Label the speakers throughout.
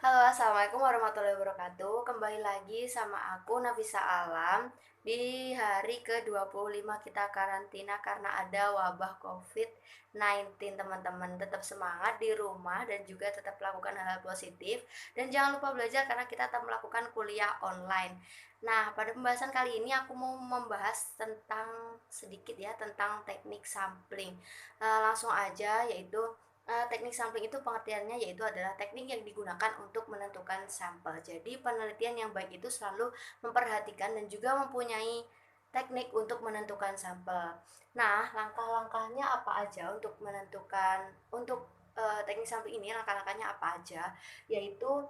Speaker 1: Halo, assalamualaikum warahmatullahi wabarakatuh. Kembali lagi sama aku Nafisa Alam di hari ke-25 kita karantina karena ada wabah COVID-19. Teman-teman tetap semangat di rumah dan juga tetap melakukan hal-hal positif dan jangan lupa belajar karena kita tetap melakukan kuliah online. Nah, pada pembahasan kali ini aku mau membahas tentang sedikit ya tentang teknik sampling. Langsung aja yaitu teknik sampling itu pengertiannya yaitu adalah teknik yang digunakan untuk menentukan sampel. Jadi penelitian yang baik itu selalu memperhatikan dan juga mempunyai teknik untuk menentukan sampel. Nah, langkah-langkahnya apa aja untuk menentukan teknik sampling ini, langkah-langkahnya apa aja? Yaitu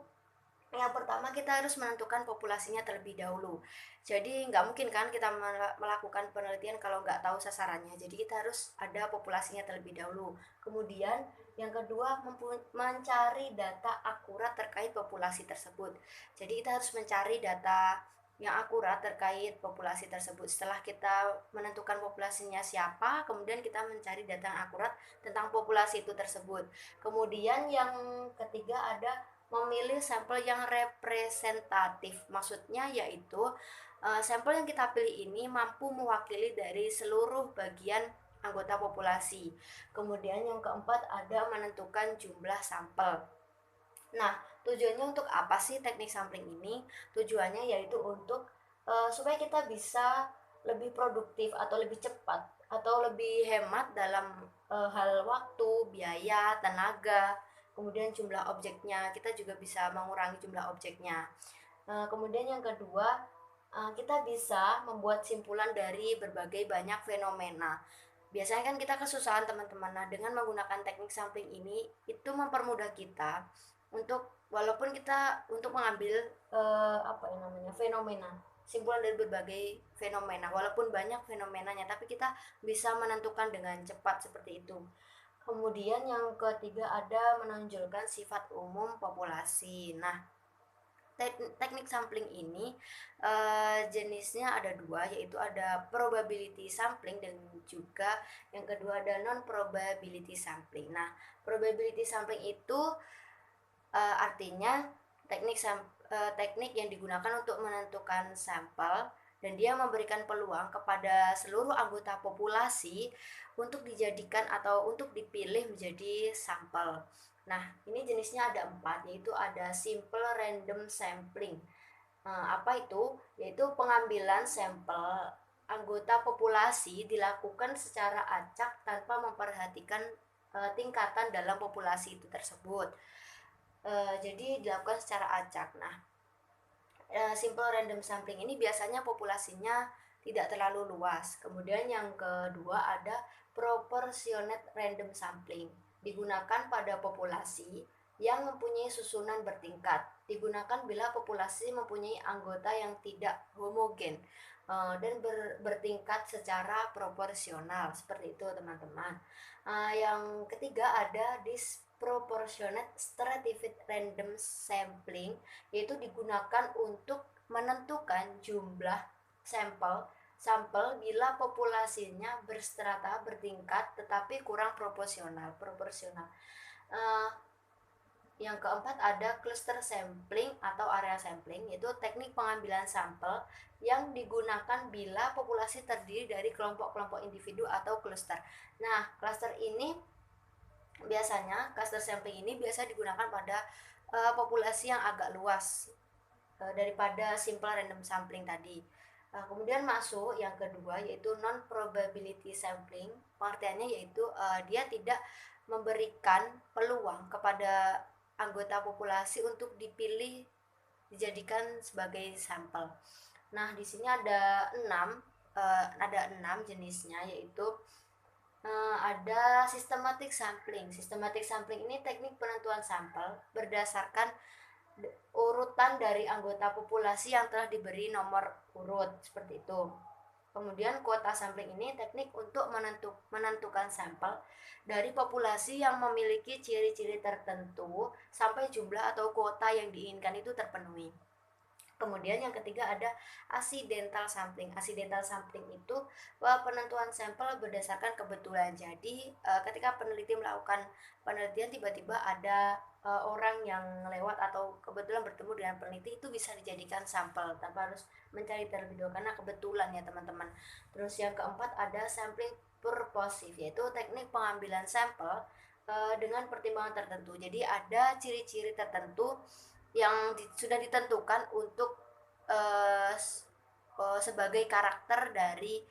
Speaker 1: yang pertama kita harus menentukan populasinya terlebih dahulu. Jadi nggak mungkin kan kita melakukan penelitian kalau nggak tahu sasarannya. Jadi kita harus ada populasinya terlebih dahulu. Kemudian yang kedua mencari data akurat terkait populasi tersebut. Jadi kita harus mencari data yang akurat terkait populasi tersebut. Setelah kita menentukan populasinya siapa, kemudian kita mencari data yang akurat tentang populasi itu tersebut. Kemudian yang ketiga ada memilih sampel yang representatif. Maksudnya yaitu sampel yang kita pilih ini mampu mewakili dari seluruh bagian anggota populasi. Kemudian yang keempat ada menentukan jumlah sampel. Nah, tujuannya untuk apa sih teknik sampling ini? Tujuannya yaitu untuk supaya kita bisa lebih produktif atau lebih cepat atau lebih hemat dalam hal waktu, biaya, tenaga, kemudian jumlah objeknya. Kita juga bisa mengurangi jumlah objeknya. Kemudian yang kedua, kita bisa membuat simpulan dari berbagai banyak fenomena. Biasanya kan kita kesusahan teman-teman. Nah, dengan menggunakan teknik sampling ini itu mempermudah kita untuk walaupun kita untuk mengambil apa ya namanya fenomena, simpulan dari berbagai fenomena. Walaupun banyak fenomenanya, tapi kita bisa menentukan dengan cepat seperti itu. Kemudian yang ketiga ada menonjolkan sifat umum populasi. Nah, teknik sampling ini jenisnya ada dua, yaitu ada probability sampling dan juga yang kedua ada non probability sampling. Nah, probability sampling itu artinya teknik yang digunakan untuk menentukan sampel dan dia memberikan peluang kepada seluruh anggota populasi untuk dijadikan atau untuk dipilih menjadi sampel. Nah, ini jenisnya ada empat, yaitu ada simple random sampling. Apa itu? Yaitu pengambilan sampel anggota populasi dilakukan secara acak tanpa memperhatikan tingkatan dalam populasi itu tersebut. Jadi dilakukan secara acak. Nah, simple random sampling ini biasanya populasinya tidak terlalu luas. Kemudian yang kedua ada proportionate random sampling. Digunakan pada populasi yang mempunyai susunan bertingkat. Digunakan bila populasi mempunyai anggota yang tidak homogen dan bertingkat secara proporsional. Seperti itu, teman-teman. Yang ketiga ada disproportionate stratified random sampling, yaitu digunakan untuk menentukan jumlah sampel sampel bila populasinya berstrata bertingkat tetapi kurang proporsional. Uh, yang keempat ada cluster sampling atau area sampling, yaitu teknik pengambilan sampel yang digunakan bila populasi terdiri dari kelompok-kelompok individu atau cluster. Nah, cluster sampling ini biasa digunakan pada populasi yang agak luas daripada simple random sampling tadi. Kemudian masuk yang kedua yaitu non probability sampling. Pengertiannya yaitu dia tidak memberikan peluang kepada anggota populasi untuk dipilih dijadikan sebagai sampel. Nah, di sini ada enam jenisnya, yaitu ada systematic sampling. Systematic sampling ini teknik penentuan sampel berdasarkan urutan dari anggota populasi yang telah diberi nomor urut seperti itu. Kemudian kuota sampling ini teknik untuk menentukan sampel dari populasi yang memiliki ciri-ciri tertentu sampai jumlah atau kuota yang diinginkan itu terpenuhi. Kemudian yang ketiga ada accidental sampling. Accidental sampling itu penentuan sampel berdasarkan kebetulan. Jadi ketika peneliti melakukan penelitian tiba-tiba ada orang yang lewat atau kebetulan bertemu dengan peneliti itu bisa dijadikan sampel tanpa harus mencari terlebih dahulu karena kebetulan ya teman-teman. Terus yang keempat ada sampling purposive, yaitu teknik pengambilan sampel dengan pertimbangan tertentu. Jadi ada ciri-ciri tertentu yang sudah ditentukan untuk uh, sebagai karakter dari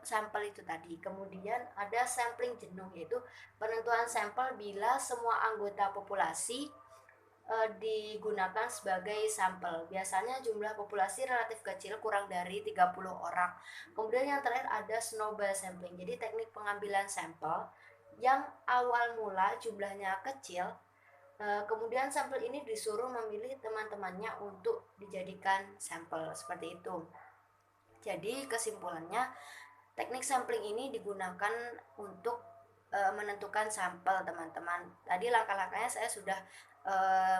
Speaker 1: sampel itu tadi. Kemudian ada sampling jenuh, yaitu penentuan sampel bila semua anggota populasi digunakan sebagai sampel. Biasanya jumlah populasi relatif kecil, kurang dari 30 orang. Kemudian yang terakhir ada snowball sampling. Jadi teknik pengambilan sampel yang awal mula jumlahnya kecil, kemudian sampel ini disuruh memilih teman-temannya untuk dijadikan sampel seperti itu. Jadi kesimpulannya, teknik sampling ini digunakan untuk menentukan sampel teman-teman. Tadi langkah-langkahnya saya sudah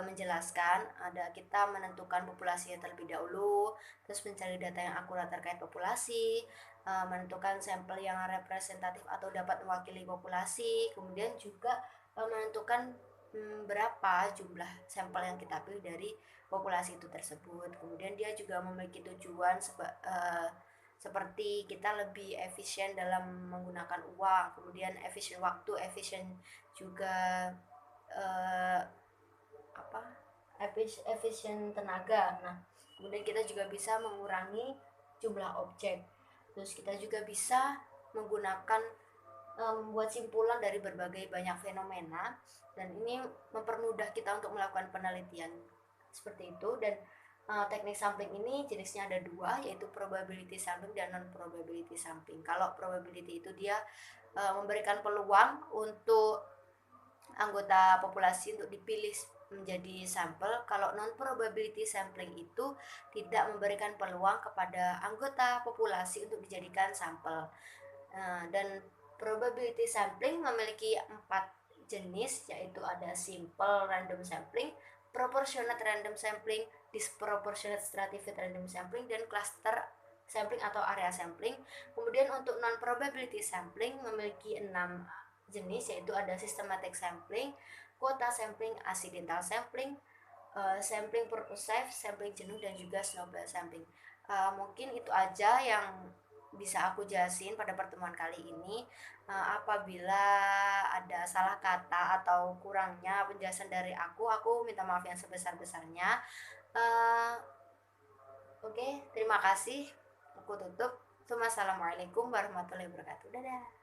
Speaker 1: menjelaskan. Ada kita menentukan populasi terlebih dahulu, terus mencari data yang akurat terkait populasi, menentukan sampel yang representatif atau dapat mewakili populasi, kemudian juga menentukan berapa jumlah sampel yang kita pilih dari populasi itu tersebut. Kemudian dia juga memiliki tujuan seperti kita lebih efisien dalam menggunakan uang, kemudian efisien waktu, efisien juga eh, apa efisien tenaga. Nah, kemudian kita juga bisa mengurangi jumlah objek. Terus kita juga bisa menggunakan membuat simpulan dari berbagai banyak fenomena, dan ini mempermudah kita untuk melakukan penelitian seperti itu. Dan teknik sampling ini jenisnya ada dua, yaitu probability sampling dan non probability sampling. Kalau probability itu dia memberikan peluang untuk anggota populasi untuk dipilih menjadi sampel. Kalau non probability sampling itu tidak memberikan peluang kepada anggota populasi untuk dijadikan sampel. Dan probability sampling memiliki 4 jenis, yaitu ada simple random sampling, proportionate random sampling, disproportionate stratified random sampling, dan cluster sampling atau area sampling. Kemudian untuk non probability sampling memiliki 6 jenis, yaitu ada systematic sampling, quota sampling, accidental sampling, sampling purposive, sampling jenuh, dan juga snowball sampling. Mungkin itu aja yang bisa aku jelasin pada pertemuan kali ini. Apabila ada salah kata atau kurangnya penjelasan dari aku minta maaf yang sebesar-besarnya. Uh, Oke, terima kasih. Aku tutup. Assalamualaikum warahmatullahi wabarakatuh. Dadah.